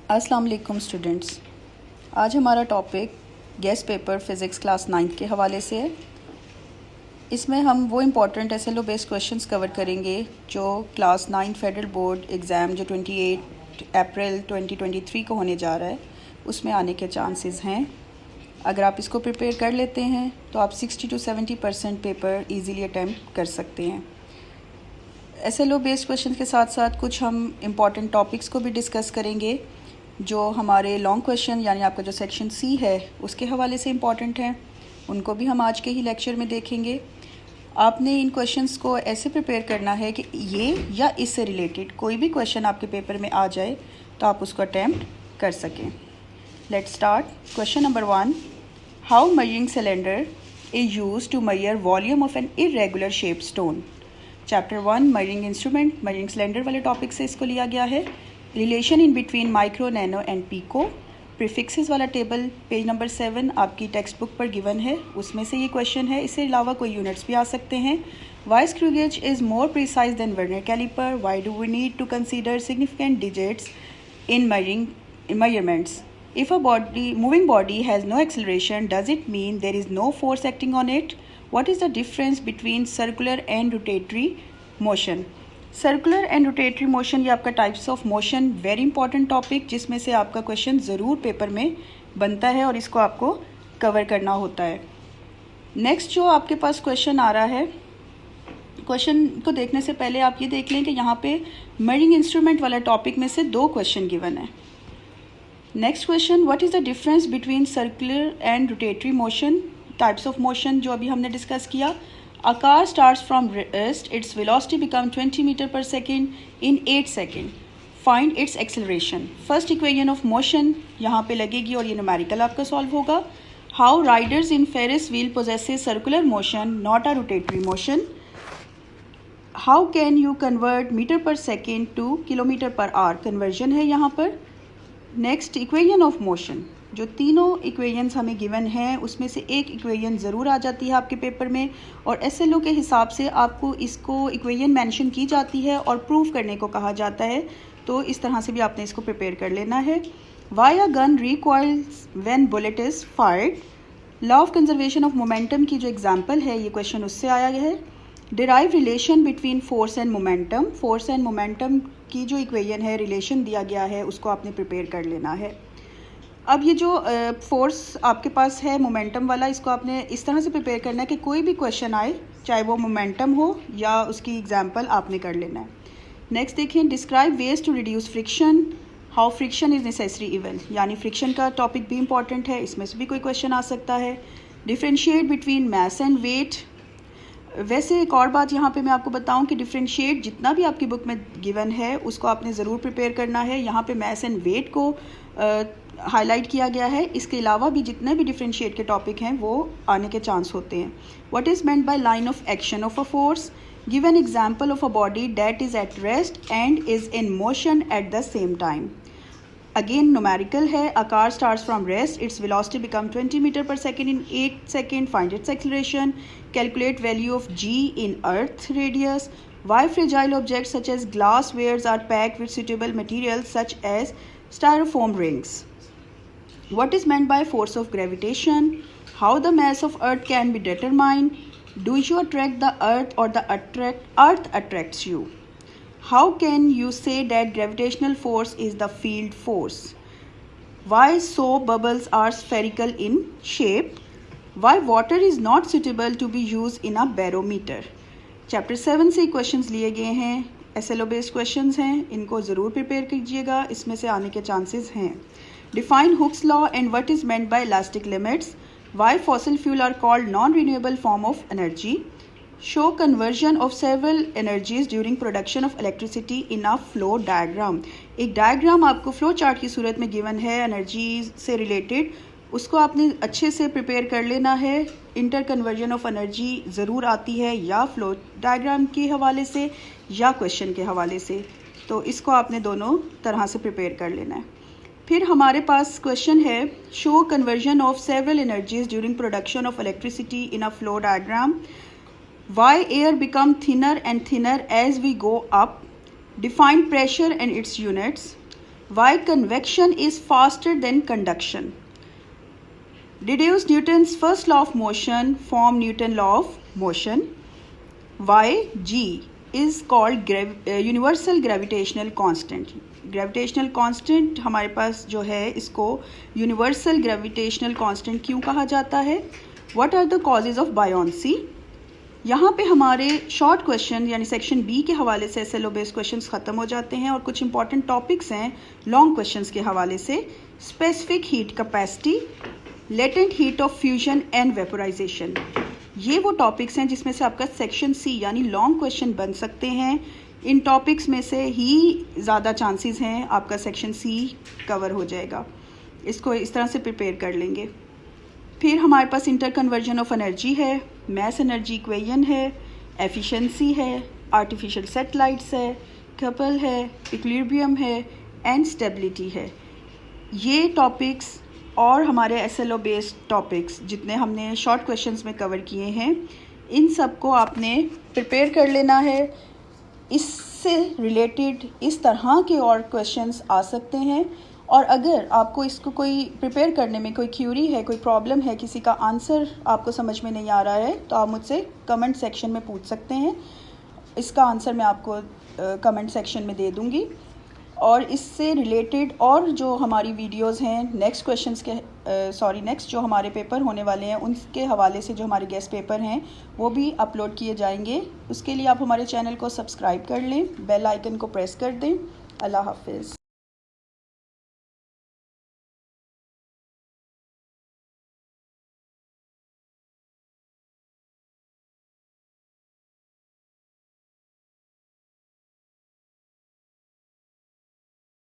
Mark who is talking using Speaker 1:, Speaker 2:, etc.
Speaker 1: अस्सलाम वालेकुम स्टूडेंट्स। आज हमारा topic guest paper physics class 9 के हवाले से है। इसमें हम वो important SLO based questions cover करेंगे जो क्लास 9 फेडरल बोर्ड एग्ज़ाम जो 28 अप्रैल 2023 को होने जा रहा है उसमें आने के चांसेस हैं। अगर आप इसको प्रिपेयर कर लेते हैं तो आप 60 to 70% पेपर ईज़िली अटैम्प्ट कर सकते हैं। एसएलओ बेस्ड क्वेश्चन के साथ साथ कुछ हम इम्पॉर्टेंट टॉपिक्स को भी डिस्कस करेंगे जो हमारे लॉन्ग क्वेश्चन यानी आपका जो सेक्शन सी है उसके हवाले से इम्पॉर्टेंट हैं, उनको भी हम आज के ही लेक्चर में देखेंगे। आपने इन क्वेश्चंस को ऐसे प्रिपेयर करना है कि ये या इससे रिलेटेड कोई भी क्वेश्चन आपके पेपर में आ जाए तो आप उसको अटैम्प्ट कर सकें। Let's start. Question number 1, how measuring cylinder is use to measure volume of an irregular shape stone. Chapter 1 measuring instrument measuring cylinder वाले टॉपिक से इसको लिया गया है। Relation in between micro, nano and pico. Prefixes वाला table page number 7 आपकी text book पर given है, उसमें से ये क्वेश्चन है। इससे अलावा कोई यूनिट्स भी आ सकते हैं। Why screw gauge is more precise than vernier calliper. Why do we need to consider significant digits in measurements? If a moving body has no acceleration, does it mean there is no force acting on it? What is the difference between circular and rotatory motion? Circular and rotatory motion ये आपका types of motion very important topic जिसमें से आपका question ज़रूर paper में बनता है और इसको आपको कवर करना होता है। नेक्स्ट जो आपके पास क्वेश्चन आ रहा है, क्वेश्चन को देखने से पहले आप ये देख लें कि यहाँ पे मेजरिंग इंस्ट्रूमेंट वाला टॉपिक में से 2 क्वेश्चन गिवन है। Next question, what is the difference between circular and rotatory motion. Types of motion जो अभी हमने डिस्कस किया। A car starts from rest, its velocity becomes 20 meter per second in 8 seconds. Find its acceleration. First equation of motion यहाँ पे लगेगी और ये numerical आपका solve होगा। How riders in Ferris wheel possesses circular motion, not a rotatory motion. How can you convert meter per second to kilometer per hour? Conversion है यहाँ पर। Next equation of motion. जो तीनों इक्वेशंस हमें given हैं उसमें से एक इक्वेशन ज़रूर आ जाती है आपके पेपर में और एसएलओ के हिसाब से आपको इसको इक्वेशन मेंशन की जाती है और प्रूव करने को कहा जाता है, तो इस तरह से भी आपने इसको प्रिपेयर कर लेना है। Why a gun recoils when bullet is fired. Law of conservation of momentum की जो एग्जांपल है ये क्वेश्चन उससे आया है। Derive relation between force and momentum. Force and momentum की जो इक्वेशन है, रिलेशन दिया गया है, उसको आपने प्रिपेयर कर लेना है। अब ये जो फोर्स आपके पास है मोमेंटम वाला, इसको आपने इस तरह से प्रिपेयर करना है कि कोई भी क्वेश्चन आए चाहे वो मोमेंटम हो या उसकी एग्जांपल आपने कर लेना है। नेक्स्ट देखिए, describe ways to reduce friction. How friction is necessary even, यानी फ्रिक्शन का टॉपिक भी इंपॉर्टेंट है, इसमें से भी कोई क्वेश्चन आ सकता है। Differentiate between mass and weight. वैसे एक और बात यहाँ पे मैं आपको बताऊँ कि डिफ्रेंशिएट जितना भी आपकी बुक में गिवन है उसको आपने ज़रूर प्रिपेयर करना है। यहाँ पे मैस एंड वेट को हाईलाइट किया गया है, इसके अलावा भी जितने भी डिफ्रेंशिएट के टॉपिक हैं वो आने के चांस होते हैं। What is meant by line of action of a force. Give an example of a body that is at rest and is in motion at the same time. Again numerical है। A car starts from rest, its velocity become 20 metre per second in 8 second. Find its acceleration. Calculate value of g in earth radius. Why fragile objects such as glasswares are packed with suitable materials such as styrofoam rings. What is meant by force of gravitation? How the mass of earth can be determined. Do you attract the earth or the earth attracts you? How can you say that gravitational force is the field force? Why soap bubbles are spherical in shape? Why water is not suitable to be used in a barometer? Chapter 7 से questions लिए गए हैं, SLO based questions हैं, इनको ज़रूर prepare कीजिएगा, इसमें से आने के चांसेस हैं। Define Hooke's law and what is meant by elastic limits. Why fossil fuel are called non renewable form of energy. Show conversion of several energies during production of electricity in a flow diagram. एक diagram आपको flow chart की सूरत में given है energy से related, उसको आपने अच्छे से प्रिपेयर कर लेना है। इंटर कन्वर्जन ऑफ एनर्जी ज़रूर आती है या फ्लो डायग्राम के हवाले से या क्वेश्चन के हवाले से, तो इसको आपने दोनों तरह से प्रिपेयर कर लेना है। फिर हमारे पास क्वेश्चन है, show conversion of several energies during production of electricity in a flow diagram. Why air become thinner and thinner as we go up. Define pressure and its units. Why convection is faster than conduction? Deduce Newton's first law of motion, form Newton law of motion. Why G is called universal gravitational constant? Gravitational constant हमारे पास जो है इसको universal gravitational constant क्यों कहा जाता है? What are the causes of buoyancy? यहाँ पे हमारे शॉर्ट क्वेश्चन यानी सेक्शन बी के हवाले से SLO बेस्ड क्वेश्चंस ख़त्म हो जाते हैं और कुछ इंपॉर्टेंट टॉपिक्स हैं लॉन्ग क्वेश्चंस के हवाले से। Specific heat capacity, latent heat of fusion and vaporisation, ये वो टॉपिक्स हैं जिसमें से आपका सेक्शन सी यानी लॉन्ग क्वेश्चन बन सकते हैं। इन टॉपिक्स में से ही ज़्यादा चांसेस हैं आपका सेक्शन सी कवर हो जाएगा। इसको इस तरह से प्रिपेयर कर लेंगे। फिर हमारे पास इंटर कन्वर्जन ऑफ एनर्जी है, मैस एनर्जी इक्वेशन है, एफिशिएंसी है, आर्टिफिशियल सैटेलाइट्स है, कपल है, इक्विलिब्रियम है एंड स्टेबिलिटी है। ये टॉपिक्स और हमारे SLO बेस्ड टॉपिक्स जितने हमने शॉर्ट क्वेश्चंस में कवर किए हैं, इन सब को आपने प्रिपेयर कर लेना है। इससे रिलेटेड इस तरह के और क्वेश्चंस आ सकते हैं और अगर आपको इसको कोई प्रिपेयर करने में कोई क्यूरी है, कोई प्रॉब्लम है, किसी का आंसर आपको समझ में नहीं आ रहा है तो आप मुझसे कमेंट सेक्शन में पूछ सकते हैं। इसका आंसर मैं आपको कमेंट सेक्शन में दे दूँगी। और इससे रिलेटेड और जो हमारी वीडियोस हैं नेक्स्ट क्वेश्चंस के नेक्स्ट जो हमारे पेपर होने वाले हैं उनके हवाले से जो हमारे गेस्ट पेपर हैं वो भी अपलोड किए जाएंगे। उसके लिए आप हमारे चैनल को सब्सक्राइब कर लें, बेल आइकन को प्रेस कर दें। अल्लाह हाफिज़।